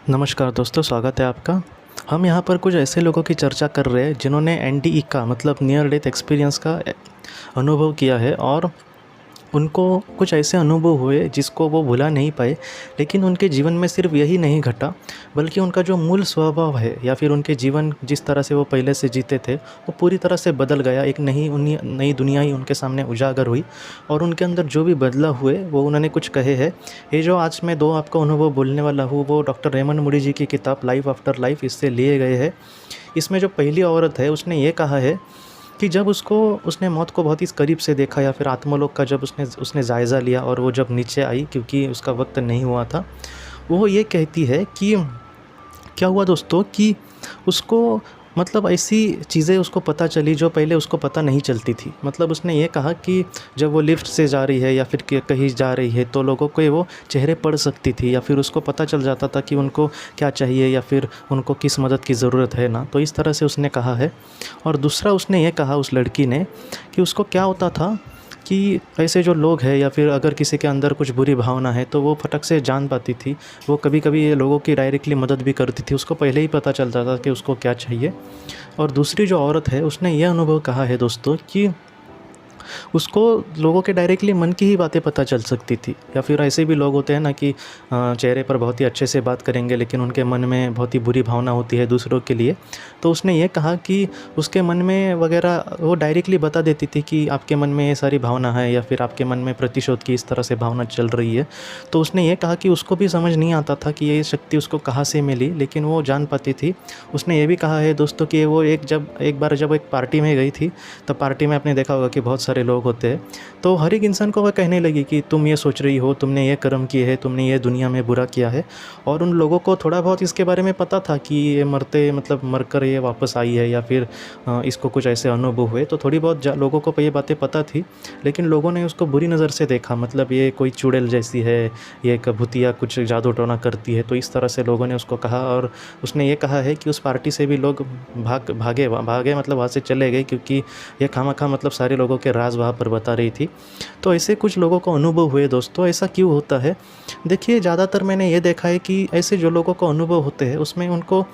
नमस्कार दोस्तों, स्वागत है आपका। हम यहाँ पर कुछ ऐसे लोगों की चर्चा कर रहे हैं जिन्होंने एनडीई का मतलब नियर डेथ एक्सपीरियंस का अनुभव किया है और उनको कुछ ऐसे अनुभव हुए जिसको वो भुला नहीं पाए। लेकिन उनके जीवन में सिर्फ यही नहीं घटा, बल्कि उनका जो मूल स्वभाव है या फिर उनके जीवन जिस तरह से वो पहले से जीते थे वो पूरी तरह से बदल गया। एक नई दुनिया ही उनके सामने उजागर हुई और उनके अंदर जो भी बदलाव हुए वो उन्होंने कुछ कहे हैं। ये जो आज मैं दो आपको अनुभव बोलने वाला हूँ वो डॉक्टर रेमंड मूडी जी की किताब लाइफ आफ्टर लाइफ इससे लिए गए हैं। इसमें जो पहली औरत है उसने ये कहा है कि जब उसने मौत को बहुत ही करीब से देखा या फिर आत्मलोक का जब उसने जायज़ा लिया और वो जब नीचे आई क्योंकि उसका वक्त नहीं हुआ था, वो ये कहती है कि क्या हुआ दोस्तों कि उसको मतलब ऐसी चीज़ें उसको पता चली जो पहले उसको पता नहीं चलती थी। मतलब उसने ये कहा कि जब वो लिफ्ट से जा रही है या फिर कहीं जा रही है तो लोगों को वो चेहरे पढ़ सकती थी या फिर उसको पता चल जाता था कि उनको क्या चाहिए या फिर उनको किस मदद की ज़रूरत है ना। तो इस तरह से उसने कहा है। और दूसरा उसने ये कहा उस लड़की ने कि उसको क्या होता था कि ऐसे जो लोग हैं या फिर अगर किसी के अंदर कुछ बुरी भावना है तो वो फटक से जान पाती थी। वो कभी-कभी ये लोगों की डायरेक्टली मदद भी करती थी, उसको पहले ही पता चलता था कि उसको क्या चाहिए। और दूसरी जो औरत है उसने ये अनुभव कहा है दोस्तों कि उसको लोगों के डायरेक्टली मन की ही बातें पता चल सकती थी। या फिर ऐसे भी लोग होते हैं ना कि चेहरे पर बहुत ही अच्छे से बात करेंगे लेकिन उनके मन में बहुत ही बुरी भावना होती है दूसरों के लिए। तो उसने ये कहा कि उसके मन में वगैरह वो डायरेक्टली बता देती थी कि आपके मन में ये सारी भावना है या फिर आपके मन में प्रतिशोध की इस तरह से भावना चल रही है। तो उसने ये कहा कि उसको भी समझ नहीं आता था कि ये शक्ति उसको कहाँ से मिली, लेकिन वो जान पाती थी। उसने ये भी कहा है दोस्तों कि वो एक बार जब एक पार्टी में गई थी, तब पार्टी में आपने देखा होगा कि बहुत सारे लोग होते हैं। तो हर एक इंसान को वह कहने लगी कि तुम ये सोच रही हो, तुमने ये कर्म किए हैं, तुमने ये दुनिया में बुरा किया है। और उन लोगों को थोड़ा बहुत इसके बारे में पता था कि ये मरकर ये वापस आई है या फिर इसको कुछ ऐसे अनुभव हुए। तो थोड़ी बहुत लोगों को ये बातें पता थी, लेकिन लोगों ने उसको बुरी नज़र से देखा। मतलब ये कोई चुड़ैल जैसी है, ये एक भूतिया कुछ जादू टोना करती है। तो इस तरह से लोगों ने उसको कहा। और उसने ये कहा है कि उस पार्टी से भी लोग भागे मतलब वहाँ से चले गए, क्योंकि ये खामखा मतलब सारे लोगों के राज वहाँ पर बता रही थी। तो ऐसे कुछ लोगों को अनुभव हुए दोस्तों। ऐसा क्यों होता है? देखिए, ज़्यादातर मैंने ये देखा है कि ऐसे जो लोगों को अनुभव होते हैं उसमें उनको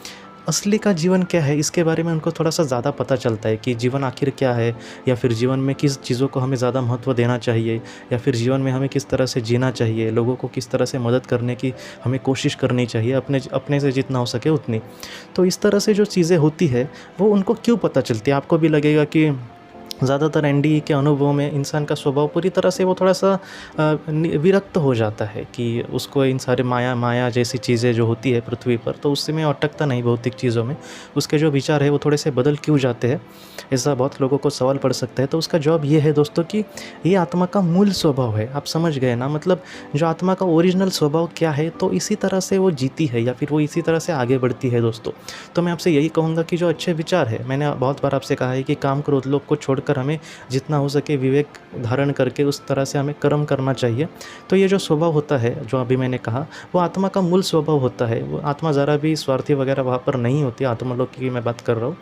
असली का जीवन क्या है इसके बारे में उनको थोड़ा-सा ज़्यादा पता चलता है कि जीवन आखिर क्या है, या फिर जीवन में किस चीज़ों को हमें ज़्यादा महत्व देना चाहिए, या फिर जीवन में हमें किस तरह से जीना चाहिए, लोगों को किस तरह से मदद करने की हमें कोशिश करनी चाहिए, अपने से जितना हो सके उतनी। तो इस तरह से जो चीज़ें होती है वो उनको क्यों पता चलती है? आपको भी लगेगा कि ज़्यादातर एनडीई के अनुभवों में इंसान का स्वभाव पूरी तरह से वो थोड़ा-सा विरक्त हो जाता है कि उसको इन सारे माया जैसी चीज़ें जो होती है पृथ्वी पर, तो उससे में अटकता नहीं भौतिक चीज़ों में। उसके जो विचार है वो थोड़े से बदल क्यों जाते हैं? ऐसा बहुत लोगों को सवाल पड़ सकता है। तो उसका जवाब ये है दोस्तों कि ये आत्मा का मूल स्वभाव है। आप समझ गए ना? मतलब जो आत्मा का ओरिजिनल स्वभाव क्या है, तो इसी तरह से वो जीती है या फिर वो इसी तरह से आगे बढ़ती है दोस्तों। तो मैं आपसे यही कहूँगा कि जो अच्छे विचार है, मैंने बहुत बार आपसे कहा है कि काम क्रोध लोभ को छोड़कर हमें जितना हो सके विवेक धारण करके उस तरह से हमें कर्म करना चाहिए। तो ये जो स्वभाव होता है जो अभी मैंने कहा, वो आत्मा का मूल स्वभाव होता है। वो आत्मा ज़रा भी स्वार्थी वगैरह वहाँ पर नहीं होती। आत्मलोक की मैं बात कर रहा हूँ।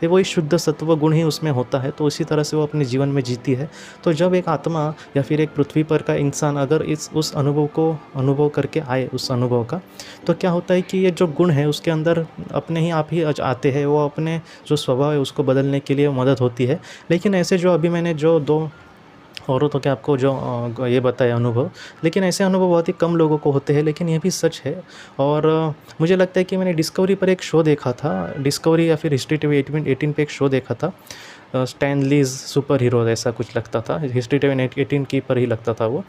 ये वही शुद्ध सत्व गुण ही उसमें होता है, तो इसी तरह से वो अपने जीवन में जीती है। तो जब एक आत्मा या फिर एक पृथ्वी पर का इंसान अगर उस अनुभव को अनुभव करके आए उस अनुभव का, तो क्या होता है कि ये जो गुण है उसके अंदर अपने ही आप ही आते हैं। वो अपने जो स्वभाव है उसको बदलने के लिए मदद होती है। लेकिन ऐसे जो अभी मैंने जो 2 औरतों के आपको जो ये बताया अनुभव, लेकिन ऐसे अनुभव बहुत ही कम लोगों को होते हैं, लेकिन ये भी सच है। और मुझे लगता है कि मैंने डिस्कवरी पर एक शो देखा था, डिस्कवरी या फिर हिस्ट्री टीवी 18 पे एक शो देखा था, स्टैन लीज़ सुपर हीरो ऐसा कुछ लगता था। हिस्ट्री टीवी 18 की पर ही लगता था वो।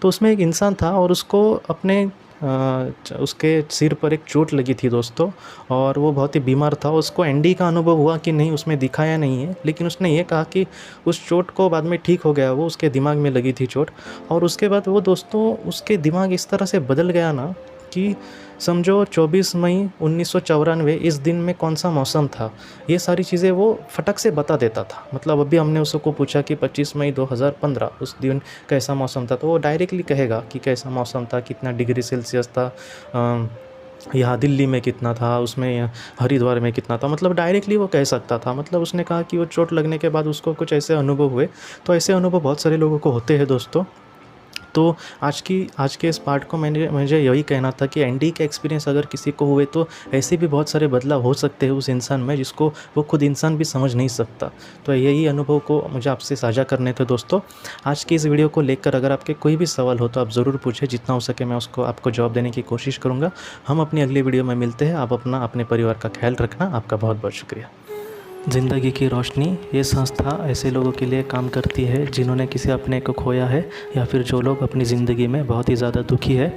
तो उसमें एक इंसान था और उसको अपने उसके सिर पर एक चोट लगी थी दोस्तों, और वो बहुत ही बीमार था। उसको एनडी का अनुभव हुआ कि नहीं उसमें दिखाया नहीं है, लेकिन उसने ये कहा कि उस चोट को बाद में ठीक हो गया। वो उसके दिमाग में लगी थी चोट, और उसके बाद वो दोस्तों उसके दिमाग इस तरह से बदल गया ना कि समझो 24 मई 1994 इस दिन में कौन सा मौसम था, ये सारी चीज़ें वो फटक से बता देता था। मतलब अभी हमने उसको पूछा कि 25 मई 2015 उस दिन कैसा मौसम था, तो वो डायरेक्टली कहेगा कि कैसा मौसम था, कितना डिग्री सेल्सियस था, यहाँ दिल्ली में कितना था, उसमें हरिद्वार में कितना था। मतलब डायरेक्टली वो कह सकता था। मतलब उसने कहा कि वो चोट लगने के बाद उसको कुछ ऐसे अनुभव हुए। तो ऐसे अनुभव बहुत सारे लोगों को होते हैं दोस्तों। तो आज के इस पार्ट को मुझे यही कहना था कि एनडी के एक्सपीरियंस अगर किसी को हुए तो ऐसे भी बहुत सारे बदलाव हो सकते हैं उस इंसान में, जिसको वो खुद इंसान भी समझ नहीं सकता। तो यही अनुभव को मुझे आपसे साझा करने थे दोस्तों। आज की इस वीडियो को लेकर अगर आपके कोई भी सवाल हो तो आप ज़रूर पूछें, जितना हो सके मैं उसको आपको जवाब देने की कोशिश करूँगा। हम अपनी अगली वीडियो में मिलते हैं। आप अपने परिवार का ख्याल रखना। आपका बहुत बहुत शुक्रिया। ज़िंदगी की रोशनी ये संस्था ऐसे लोगों के लिए काम करती है जिन्होंने किसी अपने को खोया है या फिर जो लोग अपनी ज़िंदगी में बहुत ही ज़्यादा दुखी है।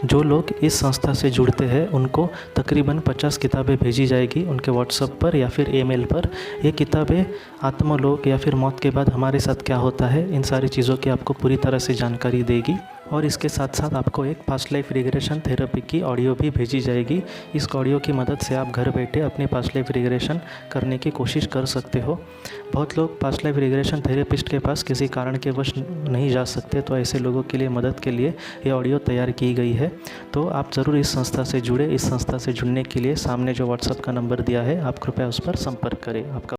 जो लोग इस संस्था से जुड़ते हैं उनको तकरीबन 50 किताबें भेजी जाएगी उनके व्हाट्सएप पर या फिर ईमेल पर। ये किताबें आत्मलोक या फिर मौत के बाद हमारे साथ क्या होता है, इन सारी चीज़ों की आपको पूरी तरह से जानकारी देगी। और इसके साथ साथ आपको एक पास्ट लाइफ रिग्रेशन थेरेपी की ऑडियो भी भेजी जाएगी। इस ऑडियो की मदद से आप घर बैठे अपनी पास्ट लाइफ रिग्रेशन करने की कोशिश कर सकते हो। बहुत लोग पास्ट लाइफ रिग्रेशन थेरेपिस्ट के पास किसी कारण के वश नहीं जा सकते, तो ऐसे लोगों के लिए मदद के लिए ये ऑडियो तैयार की गई है। तो आप ज़रूर इस संस्था से जुड़े। इस संस्था से जुड़ने के लिए सामने जो व्हाट्सएप का नंबर दिया है आप कृपया उस पर संपर्क करें। आपका